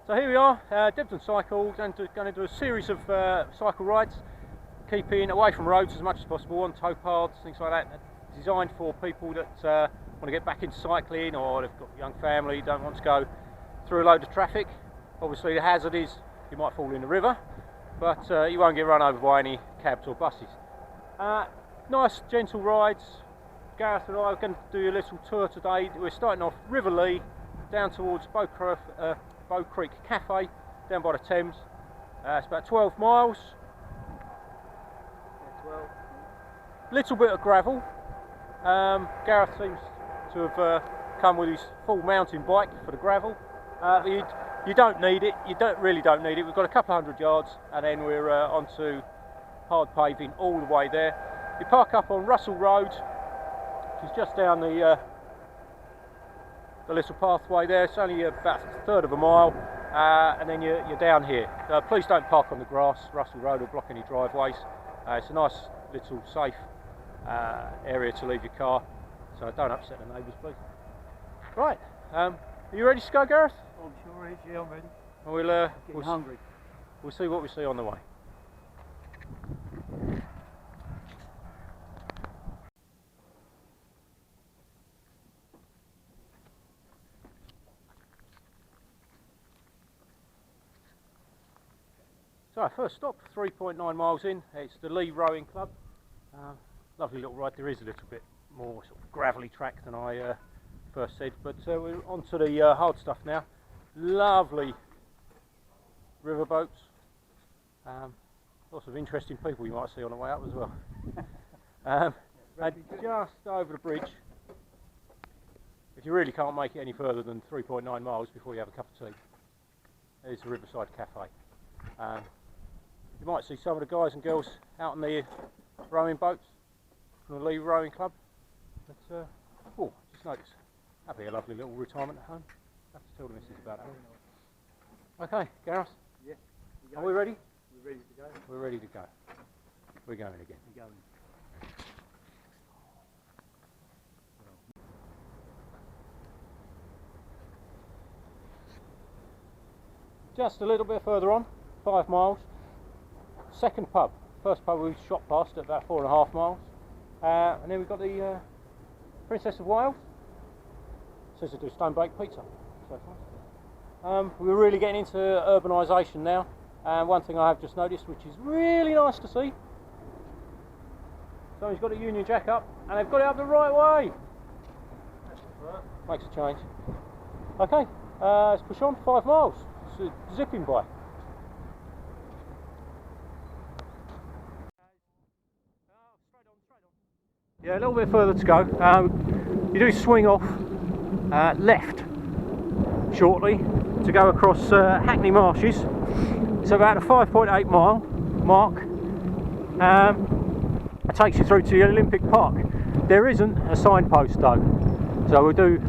So here we are, Debdencycle, going to do a series of cycle rides, keeping away from roads as much as possible, on towpaths, things like that. Designed for people that want to get back into cycling, or they've got a young family, don't want to go through a load of traffic. Obviously the hazard is you might fall in the river, but you won't get run over by any cabs or buses. Nice gentle rides. Gareth and I are going to do a little tour today. We're starting off River Lea, down towards Bow Creek Cafe, down by the Thames. It's about 12 miles. Yeah, 12. Little bit of gravel. Gareth seems to have come with his full mountain bike for the gravel. But you don't need it. You really don't need it. We've got a couple hundred yards, and then we're onto hard paving all the way there. You park up on Russell Road, which is just down the little pathway there. It's only about a third of a mile, and then you're down here. Please don't park on the grass. Russell Road will block any driveways. It's a nice little safe area to leave your car, so don't upset the neighbours, please. Right, are you ready to go, Gareth? I'm sure it is, yeah, I'm ready. We'll hungry. We'll see what we see on the way. So first stop, 3.9 miles in, it's the Lea Rowing Club. Lovely little ride. There is a little bit more sort of gravelly track than I first said, but we're on to the hard stuff now. Lovely riverboats, lots of interesting people you might see on the way up as well. And just over the bridge, if you really can't make it any further than 3.9 miles before you have a cup of tea, there's the Riverside Cafe. You might see some of the guys and girls out on the rowing boats from the Lea Rowing Club. But, oh, just noticed, that'd be a lovely little retirement home. I have to tell the missus about that. Okay, Gareth? Yeah. Are we ready? We're ready to go. We're ready to go. We're going again. We're going. Just a little bit further on, 5 miles. Second pub. First pub we shot past at about 4.5 miles. And then we've got the Princess of Wales. Says to do stone baked pizza. So far. We're really getting into urbanisation now. And one thing I have just noticed, which is really nice to see. Someone's got a Union Jack up, and they've got it up the right way. Makes a change. Okay, let's push on. 5 miles. It's zipping by. Yeah, a little bit further to go. You do swing off left shortly to go across Hackney Marshes. It's about a 5.8 mile mark. It takes you through to the Olympic Park. There isn't a signpost though, so we'll do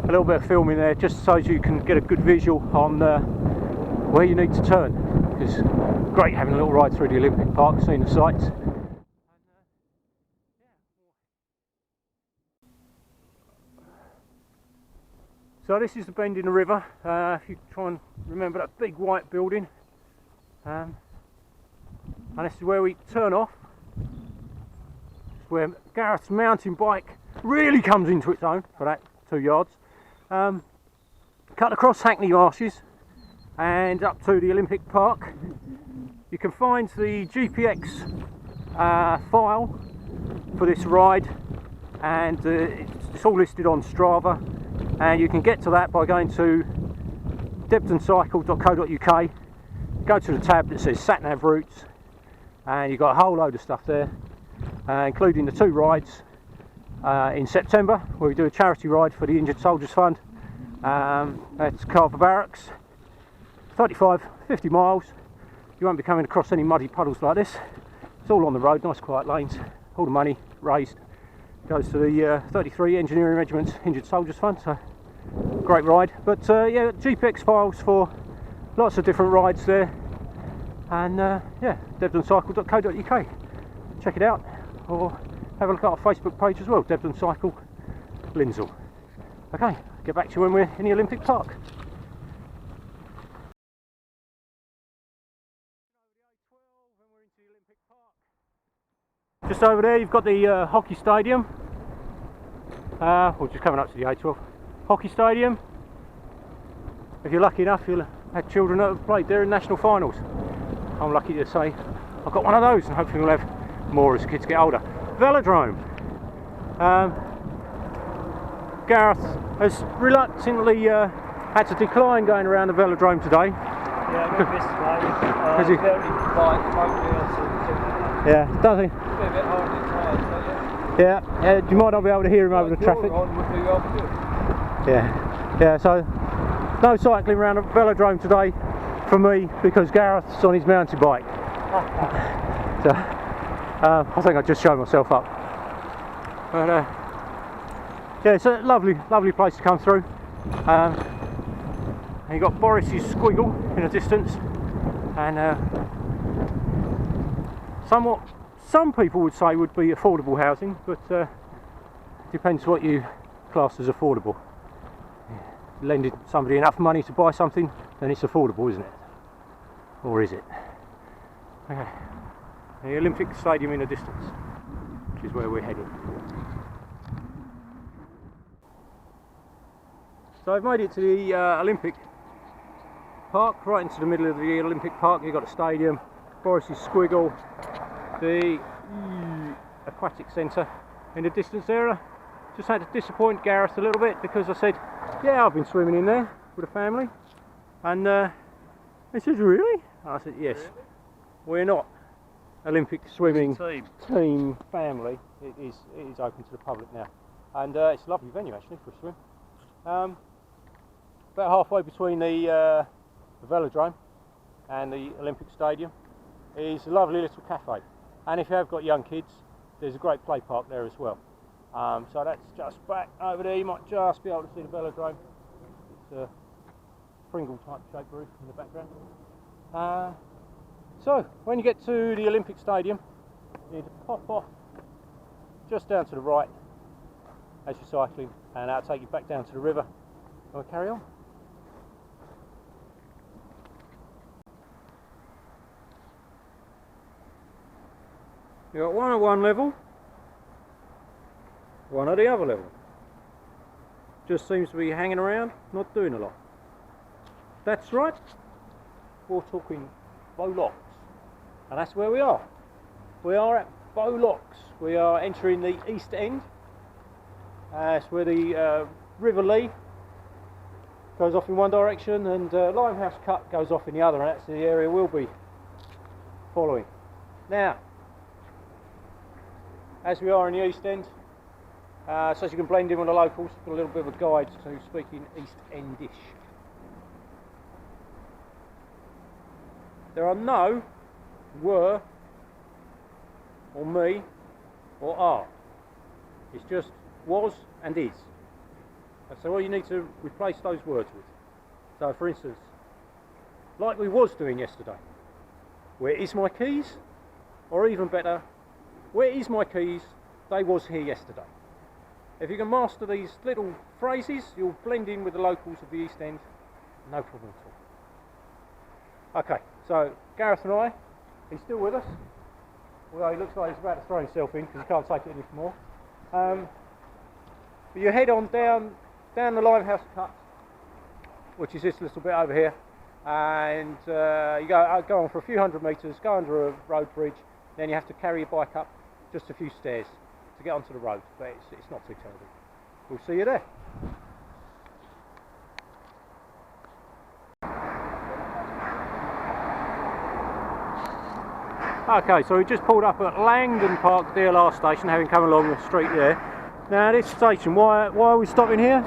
a little bit of filming there just so you can get a good visual on where you need to turn. It's great having a little ride through the Olympic Park, seeing the sights. So this is the bend in the river. If you try and remember that big white building, and this is where we turn off. It's where Gareth's mountain bike really comes into its own for that 2 yards. Cut across Hackney Marshes and up to the Olympic Park. You can find the GPX file for this ride, and it's all listed on Strava. And you can get to that by going to debdencycle.co.uk, go to the tab that says SatNav routes, and you've got a whole load of stuff there, including the 2 rides in September, where we do a charity ride for the Injured Soldiers Fund. That's Carver Barracks, 50 miles. You won't be coming across any muddy puddles like this. It's all on the road, nice quiet lanes. All the money raised goes to the 33 Engineering Regiment's Injured Soldiers Fund, so great ride. But yeah, GPX files for lots of different rides there, and yeah, debdencycle.co.uk. Check it out, or have a look at our Facebook page as well, Debdencycle Lindsell. Okay, get back to you when we're in the Olympic Park. Just over there you've got the hockey stadium. We're just coming up to the A12. Hockey stadium. If you're lucky enough, you'll have children that have played there in national finals. I'm lucky to say I've got one of those, and hopefully we'll have more as kids get older. Velodrome. Gareth has reluctantly had to decline going around the velodrome today. Yeah, I got this today. Yeah, does he? A bit hard to try, Yeah, you might not be able to hear him over the traffic. Yeah, so no cycling around the velodrome today for me because Gareth's on his mountain bike. So, I think I just showed myself up. But yeah, it's a lovely place to come through. And you've got Boris's Squiggle in the distance, and somewhat, some people would say would be affordable housing, but depends what you class as affordable. Lending somebody enough money to buy something, then it's affordable, isn't it? Or is it? Okay. The Olympic Stadium in the distance, which is where we're heading. So I've made it to the Olympic Park, right into the middle of the Olympic Park. You've got the stadium, Boris's Squiggle, the aquatic centre in the distance there. Just had to disappoint Gareth a little bit because I said, yeah, I've been swimming in there with a family, and he says, really? And I said, yes. Really? We're not Olympic swimming team family. It is open to the public now, and it's a lovely venue actually for a swim. About halfway between the velodrome and the Olympic Stadium is a lovely little cafe, and if you have got young kids, there's a great play park there as well. So that's just back over there. You might just be able to see the velodrome. It's a Pringle type shaped roof in the background. So when you get to the Olympic Stadium, you need to pop off just down to the right as you're cycling, and that'll take you back down to the river, and we'll carry on. You've got one at one level, one at the other level. Just seems to be hanging around, not doing a lot. That's right, we're talking Bowlocks, and that's where we are. We are at Bowlocks. We are entering the east end. That's where the River Lea goes off in one direction, and Limehouse Cut goes off in the other, and that's the area we'll be following. Now, as we are in the east end, so as you can blend in with the locals, got a little bit of a guide to speaking East Endish. There are no were or me or are. It's just was and is. And so all you need to replace those words with. So for instance, like we was doing yesterday, where is my keys? Or even better, where is my keys? They was here yesterday. If you can master these little phrases, you'll blend in with the locals of the East End, no problem at all. Okay, so Gareth and I, he's still with us. Well, he looks like he's about to throw himself in because he can't take it anymore. But you head on down the Limehouse Cut, which is this little bit over here, and you go on for a few hundred metres, go under a road bridge, then you have to carry your bike up just a few stairs to get onto the road, but it's not too terrible. We'll see you there. Okay, so we just pulled up at Langdon Park DLR station, having come along the street there. Now this station, why are we stopping here?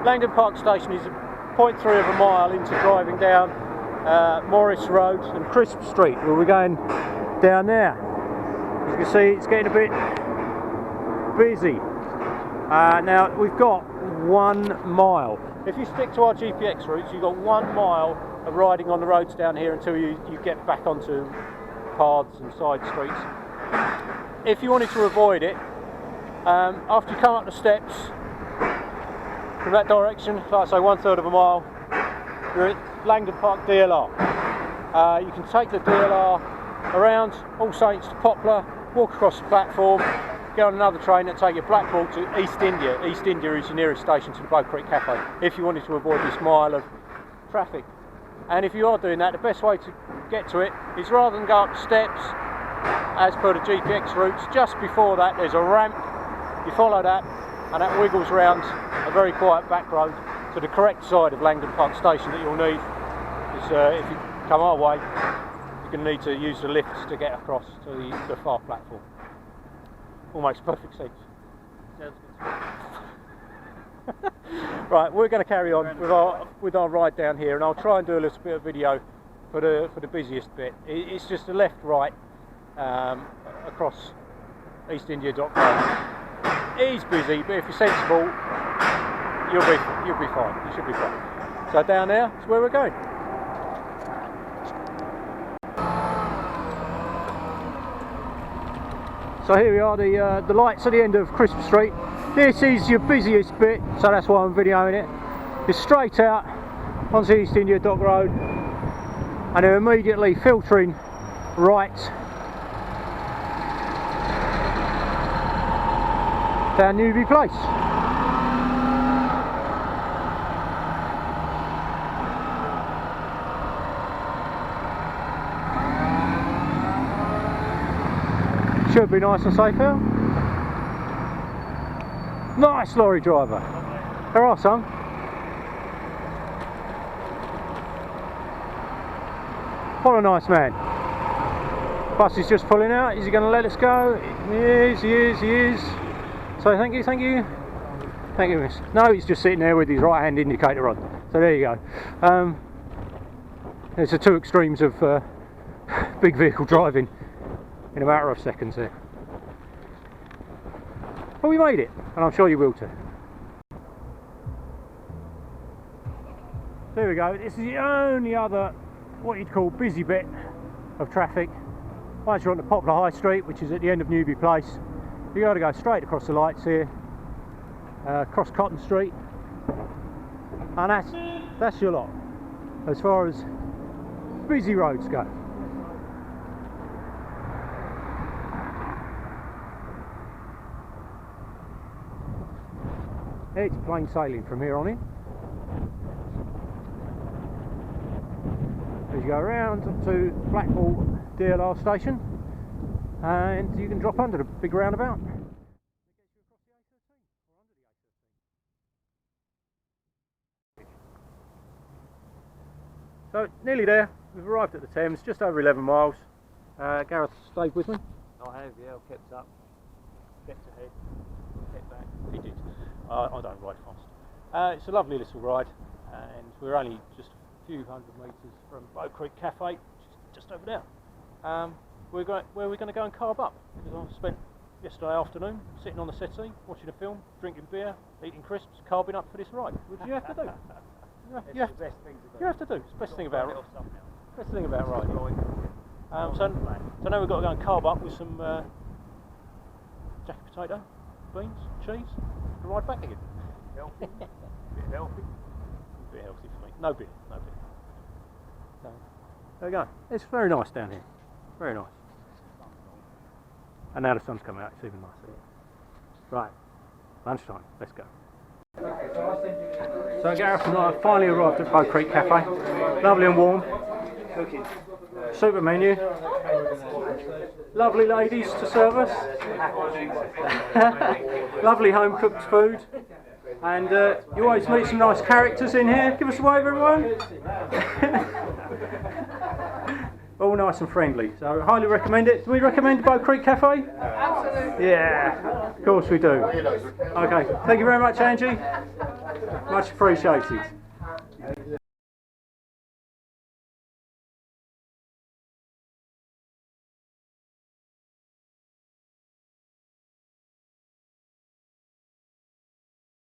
Langdon Park station is 0.3 of a mile into driving down Morris Road and Crisp Street, where we're going down there. As you can see, it's getting a bit busy. Now we've got 1 mile. If you stick to our GPX routes, you've got 1 mile of riding on the roads down here until you get back onto paths and side streets. If you wanted to avoid it, after you come up the steps from that direction, like I say 1/3 of a mile, you're at Langdon Park DLR. You can take the DLR around All Saints to Poplar, walk across the platform, get on another train and take you Blackwall to East India. East India is your nearest station to the Bow Creek Cafe, if you wanted to avoid this mile of traffic. And if you are doing that, the best way to get to it is, rather than go up steps as per the GPX routes, just before that there's a ramp. You follow that and that wiggles round a very quiet back road to the correct side of Langdon Park Station that you'll need. Because if you come our way, you're going to need to use the lifts to get across to the far platform. All makes perfect sense. Right, we're going to carry on with our ride down here, and I'll try and do a little bit of video for the busiest bit. It's just a left-right across eastindia.com. It is busy, but if you're sensible, you'll be fine. You should be fine. So down there is where we're going. So here we are, the lights at the end of Crisp Street. This is your busiest bit, so that's why I'm videoing it. It's straight out onto East India Dock Road, and they're immediately filtering right down Newby Place. Should be nice and safe here. Nice lorry driver. There are some. What a nice man. Bus is just pulling out. Is he going to let us go? He is. So thank you. Thank you, miss. No, he's just sitting there with his right hand indicator on. So there you go. There's the two extremes of big vehicle driving in a matter of seconds there. But we made it, and I'm sure you will too. There we go. This is the only other, what you'd call, busy bit of traffic. Once you're on the Poplar High Street, which is at the end of Newby Place, you've got to go straight across the lights here, across Cotton Street, and that's your lot as far as busy roads go. It's plain sailing from here on in. As you go around to Blackwall DLR station, and you can drop under the big roundabout. So nearly there. We've arrived at the Thames, just over 11 miles. Gareth stayed with me. I have, yeah, I've kept up. Kept ahead, kept back. He did. I don't ride fast. It's a lovely little ride, and we're only just a few hundred metres from Bow Creek Cafe, which is just over there. Where we're going to go and carb up, because I spent yesterday afternoon sitting on the settee, watching a film, drinking beer, eating crisps, carbing up for this ride, which you have to do. You have to do. It's the best thing about riding. So now we've got to go and carb up with some jacket potato, beans, cheese, and ride back again. Healthy. Bit healthy. Bit healthy for me. No beer. So, there we go. It's very nice down here. Very nice. And now the sun's coming out, it's even nicer. Right, lunchtime, let's go. So Gareth and I have finally arrived at Bow Creek Cafe. Lovely and warm. Super menu. Lovely ladies to serve us. Lovely home cooked food. And you always meet some nice characters in here. Give us a wave, everyone. All nice and friendly. So I highly recommend it. Do we recommend Bow Creek Cafe? Absolutely. Yeah, of course we do. Okay, thank you very much, Angie. Much appreciated.